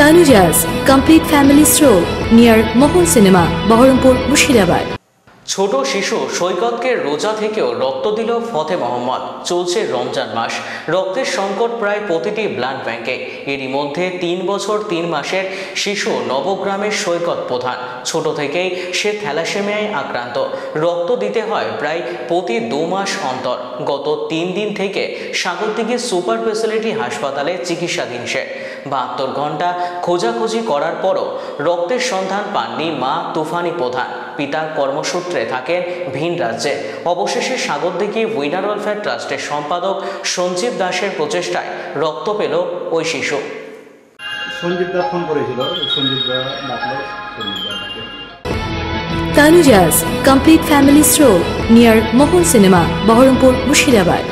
Tanujas Complete Family Stroll near Mohol Cinema, Baharampur, Mushirabad. ছোট শিশু সৈকতকে রোজা থেকেও রক্ত দিল ফতে মোহাম্মদ। চলছে রমজান মাস, রক্তের সংকট প্রায় প্রতিটি ব্লাড ব্যাংকে। এরই মধ্যে 3 বছর 3 মাসের শিশু নবগ্রামের সৈকত প্রধান। ছোট থেকেই সে থ্যালাসেমিয়ায় আক্রান্ত। রক্ত দিতে হয় প্রায় প্রতি 2 মাস অন্তর। গত 3 দিন থেকে সাগরদিঘি সুপার স্পেশালিটি হাসপাতালে চিকিৎসাধীন সে। 72 ঘন্টা খোঁজাখুঁজি করার পরও রক্তের সন্ধান পাননি মা তুফানি প্রধান। পিতা কর্মসূত্রে থাকেন ভিন রাজ্যে। অবশেষে সাগরদিঘি উইনার ওয়েলফেয়ার ট্রাস্টের সম্পাদক সঞ্জীব দাসের প্রচেষ্টায় রক্ত পেল ওই শিশু। সঞ্জীব দা ফোন করেছিল, সঞ্জীব দা ডাকলো, সঞ্জীব দা ডাকে। Tanujas Complete Family Stroll near Mohol Cinema, Baharampur, Mushirabad.